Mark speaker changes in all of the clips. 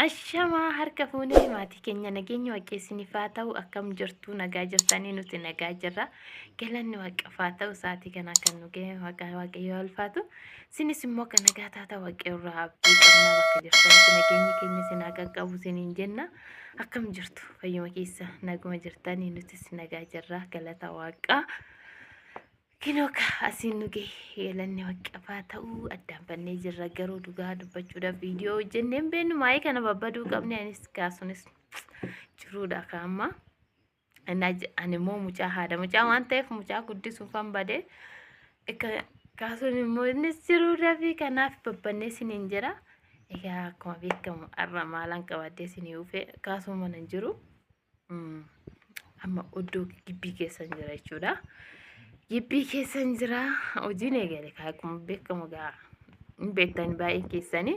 Speaker 1: Ashamaa harka fuunee maatii keenya nageenya waaqessiniif haa ta'u akkam jirtu nagaa jirtanii nuti nagaa jirra galanni waaqaaf ta'u sa'aatii kana kan nu ga'e waaqayyo ulfaatu sinis immoo kan nagaa taata waaqayyo irraa abdii qabna bakka jirtanitti nageenyi keenya sinaa qaqqabu siniin jenna akkam jirtu fayyuma keessa naguma jirtanii nutis nagaa jirra galata waaqaa. Kinoka asin nuge yelanni waqqafaa ta'uu addaan bannee jirra garuu dhugaa dubbachuudhaaf viidiyoo hojjenneen beenu maayii kana babbaduu qabne anis kaasunis jiruudha kaamma ani immoo mucaa haadha mucaa waan ta'eef mucaa guddisuuf kan bade kaasuun immoo innis jiruudha fi kanaaf babbannee siniin jira egaa akkuma beekamu arra maalaan qabadee sinii ufee kaasuu mana jiru amma oddoo gibbii keessan jira jechuudha. Gibbii keessan jira hojiin eegale akkuma beekamu gaa beektan baay'ee keessanii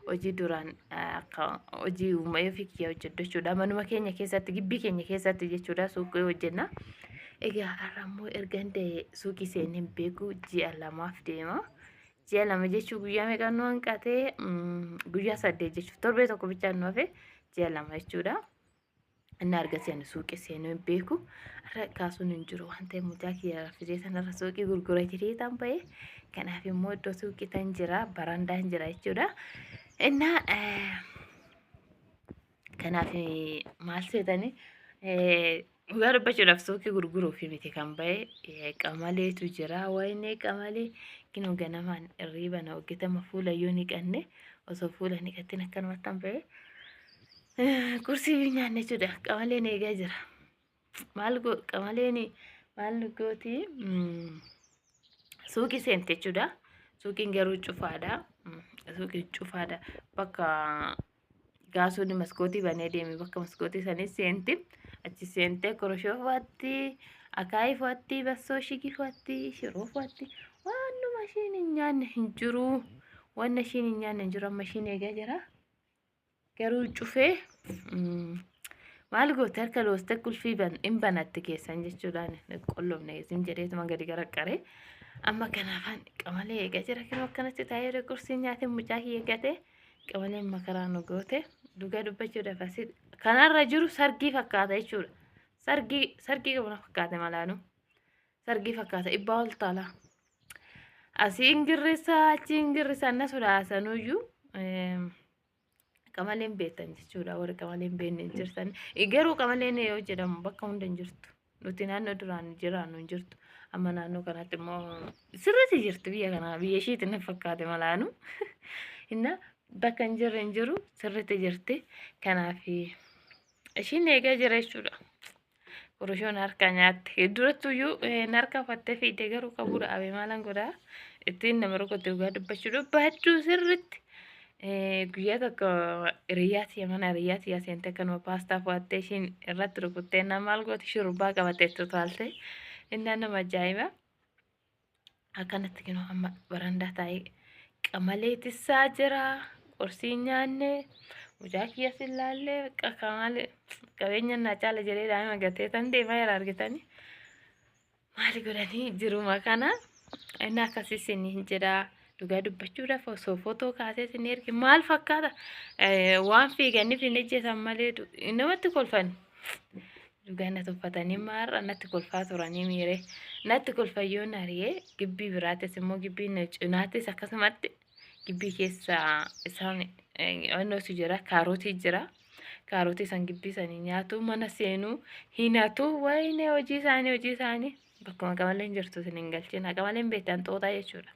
Speaker 1: hojii duraan akka hojii uummata fi kiyya hojjechuudha manuma keenya keessatti gibbii keenya keessatti jechuudha suuqii hojjenna. Egaa har'ammoo ergan ta'e suuqii seeneen beeku ji'a lamaaf deema. Ji'a lama jechuun guyyaa meeqa nu hanqatee guyyaa 8 jechuun torbee tokko bichaan nu hafe ji'a lama jechuudha. Inni argatan suuqii seenuu beeku kaasuun hin jiru waan ta'eef mucaa kiyya fidee sanarra suuqii gurguratee tan ba'e kanaaf immoo iddoo suuqii tan jira barandaan jira jechuudha. Innaa kanaaf maal seetanii dhugaa dubbachuudhaaf suuqii gurguruuf miti kan ba'e qamaleetu jira wayinee qamalee kinoo ganamaan irriiba na hojjetama fuula yoo ni qanne osoo fuula ni qattin akkanumatti tan ba'e. Kursi nyaanne jechuudha qamaleen eegaa jira qamaleen maal gooti suuqii seente jechuudha suuqiin garuu cufaadha bakka gaasonni maskootii banee deeme bakka maskootii sanis seenti achi seentee koroshoo fa'aatti akaayii fa'aatti bassoo shigii fa'aatti shiroo fa'aatti waan mashiin hin nyaanne hin jiru waan mashiin hin nyaanne hin jiru amma mashiin eegaa jira. Garuu cufee maal goote harka looste kulfii in banatti keessan jechuudhaan qollofne isin jedheetuma gadi garaqqare amma kanaafan qamalee eegaa jira kinoo akkanatti taa'ee kursii nyaatee mucaa kiyya eeggate qamaleen makaraa nu goote dhugaa dubbachuudhaaf asii kanarra jiru sargii fakkaata jechuudha. Sargii qabna fakkaate malaanu sargii fakkaata ibbaa ol taala asii ingirrisaa achi ingirrisaa na sodaasanuyyuu qamaleen beektan jechuudha warri qamaleen beekne hin jirtan garuu qamaleen yoo jedhamu bakka hunda hin jirtu nuti naannoo duraan jiraannu hin jirtu amma naannoo kanatti immoo sirriitti jirtu biyya kanaa biyya ishiitti na fakkaate malaanu inna bakka hin jirre hin jiru sirriitti jirti kanaaf ishiin eegaa jira jechuudha. Koroshoon harka nyaatte durattuyyuu harka fattee fiidee garuu qabuudha abee maalan godhaa ittiin nama rukutte dhugaa dubbachuudha baachuu sirriitti. Guyyaa tokko hiriyaati mana hiriyaati seentee kanuma paastaa fa'aattee ishiin irratti rukuttee maal gooti shurrubbaa qabattee tutaalte inni nama ajaa'iba akkanatti kinoo amma barandaa taa'ee qamalee tissaa jira qorsii nyaanne mucaa kiyya sillaallee qamalee qabeenya naa caala jedhee daa'ima gatee tan deemaa jira argitanii maali godhanii jiruma kana inni akkasii siniin jedhaa. Dhugaa dubbachuudhaaf osoo footoo kaasee sin erge maal fakkaata waan fiiganiif hin ejjetan malee namatti kolfan dhugaa na tuffatanii maarra natti kolfaa turanii miire natti kolfayyoon ari'ee gibbii biraatis immoo gibbii cinaattis akkasumatti gibbii keessa isaan onnootu jira kaarootii san gibbii sanii nyaatu mana seenuu hinatu wayinee hojii isaanii bakkuma qamaleen jirtu sin hin galchina qamaleen beektan xooxaa jechuudha.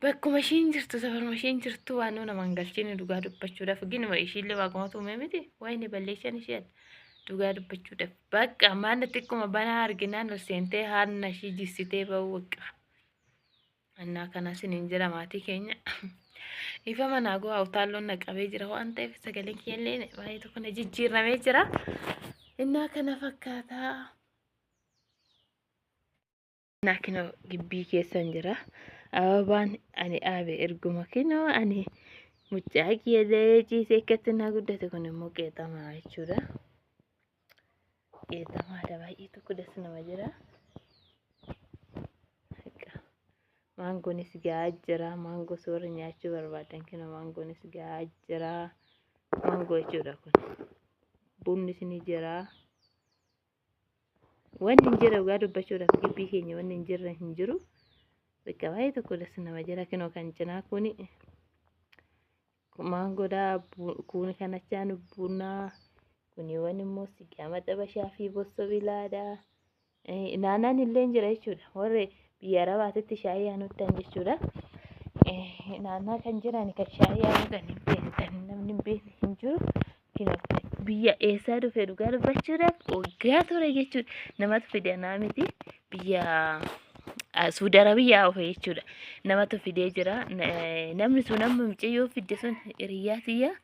Speaker 1: Bakkuma ishiin jirtu safaruma ishiin jirtu waan nama hin galchine dhugaa dubbachuudhaaf ginuma ishiillee waaqumatu uume miti wayinii balleessan isheen dhugaa dubbachuudhaaf bakka ammaan xiqquma banaa arginaan ol seentee haadha ishii jissitee ba'uu waqqa. Annaa kanas hin jira maatii keenya ifa manaa goo awtaalloon naqabee jira waan ta'eef sagaleen kiyyallee baay'ee tokko na jijjiiramee jira. Innaa kana fakkaataa. Innaa kinoo gibbii keessan jira. Ababaan ani aabe erguma kinoo ani mucaa kiyya da'ee ciisee akkatti na guddate kun immoo qeexamaa jechuudha. Qeexamaadha baay'ee tokko das nama jira. Maangoonis gahaa jira maangoo soorri nyaachuu barbaadan kinoo maangoonis gahaa jira. maangoo jechuudha kun. Bunni isinii jira. Wanni hin jira dhugaa dubbachuudhaaf gibbii keenya wanni hin jirre hin jiru. Bakka baay'ee tokko das nama jira kinoo kan cinaa kuni maangoodha. Kun kanachaan bunaa. Kuni waan immoo sigaa maxabashaa fi bosso bilaadha. Naannaan illee jira jechuudha. Warri biyya Arabaatitti shaayii aanuutan jechuudha. Naannaa kan jiran kan shaayii aanuutan hin beektan namni hin beekne hin jiru. Biyya eessaa dhufe dhugaa dubbachuudhaaf waggaa ture jechuudha. Namatu fide naa miti. Biyya Suudi Arabiyaa dhufe jechuudha. Namatu fidee jira. Namni sun amma mucayyoo fidde sun hiriyaatiyyaa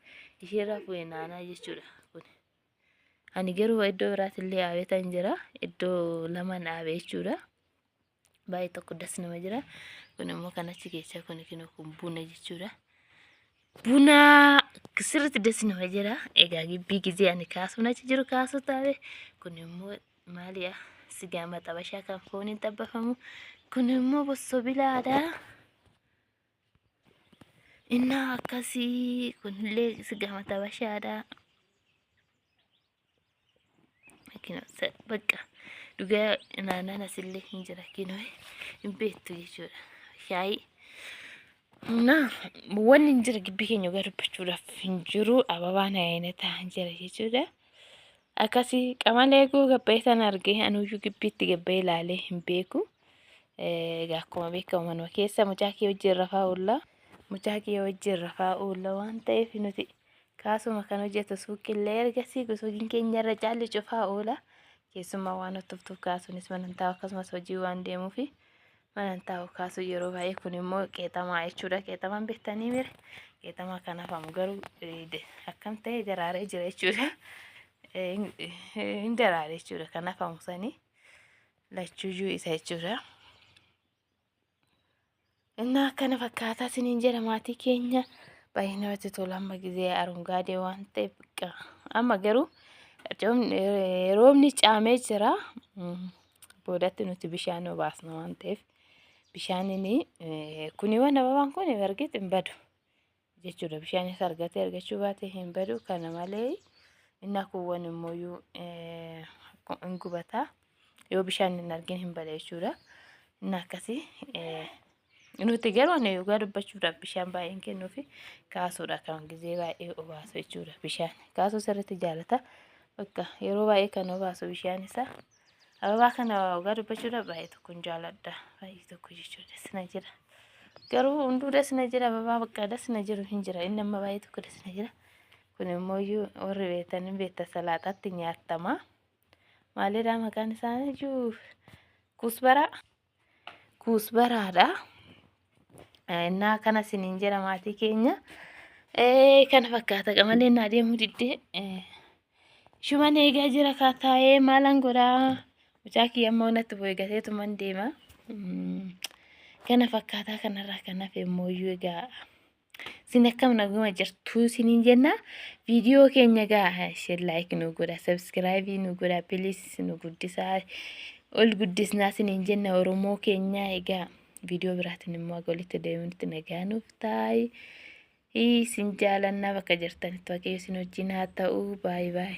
Speaker 1: isheerraa fuudhee naannaa jechuudha. Ani garuu iddoo biraatillee dhaabeetan jira. Iddoo lama dhaabee jechuudha. Baay'ee tokko das nama jira. Kun immoo kan achi keessa kun buna jechuudha. Buna sirriitti das nama jira. Egaa gibbii gizee ani kaasuun achi jiru kaasuu taate. Kun immoo maaliya sigaa maxabashaa kan fooniin xabbafamu. Kun immoo bosso bilaadha. Innaa akkasii kunillee sigaa maxabashaadha. Bakka dhugaa naannaan asillee hin jira kinoo hin beektu jechuudha. Shaayii wanni hin jira gibbii keenya dhugaa dubbachuudhaaf hin jiru. Ababaan ayyaanataa hin jira jechuudha. Akkasii qamalee gabbayee sana argee anuyyuu gibbiitti gabbayee ilaalee hin beeku. Akkuma beekamu manuma keessa mucaa kee wajjin rafaa oolla. Mucaa kee wajjin rafaa oolla waan ta'eef nuti kaasuma kan hojjetu suuqillee ergasii gosoonni keenya irra caalli cufaa oola. Keessumaa waan tuftuuf kaasuunis manan taa'u akkasumas hojii waan deemuufi manan taa'u kaasuu yeroo baay'ee kun immoo qeexamaa jechuudha. Qeexamaan beektanii mire qeexamaa kanaaf amu garuu akkam ta'e daraaree jira jechuudha. Hin daraare jechuudha. Kanaaf amu sanii lachuuyyuu isa jechuudha. Innaa akkana fakkaataa isiniin jedha maatii keenya. Baay'ee namatti tola amma gizee arungaadee waan ta'eef amma garuu roobni caamee jira. Boodatti nuti bishaan obaasna waan ta'eef bishaaniin kuni waan ababaan kun argite hin badu jechuudha. Bishaanis argatee argachuu baate hin badu. Kana malee inni kun immoo hin gubata. Yoo bishaan hin argin hin bada jechuudha. Inni akkasii nuti garuu ani dhugaa dubbachuudhaaf bishaan baay'een kennuufi kaasuudha kan gizee baay'ee obaasu jechuudha. Bishaan kaasuu sirriitti jaalata. Bakka yeroo baay'ee kan obaasu bishaan isaa. Ababaa kana dhugaa dubbachuudhaaf baay'ee tokko hin jaaladha. Baay'ee tokko jechuudha. Dasna jira. Garuu hunduu dasna jira. Ababaa bakka dasna jiru hin jira. Inni amma baay'ee tokko dasna jira. Kun immoo warri beektanii beekta salaaxaatti nyaatama. Maalidhaa maqaan isaanii iyyuu kusbaraa. Kusbaraadha. Innaa kana isiniin jira maatii keenya. Kana fakkaata qamalee naa deemuu diddee shuman eegaa jira kaataa'ee maalan godhaa. Mucaa kiyya ammoo natti bu'ee gateetuman deema. Kana fakkaataa kanarraa kan hafe immoo egaa isin akkam naguma jirtu isiniin jenna. Viidiyoo keenya egaa like nu godha, subscribe nu godha, please nu guddisaa. Ol guddisnaa isiniin jenna Oromoo keenya egaa. Viidiyoo biraatiin immoo walitti deemuutti nagaa nuuf ta'i. Isin jaalannaa bakka jirtanitti waaqayyo isin wajjin haa ta'u. Bye bye.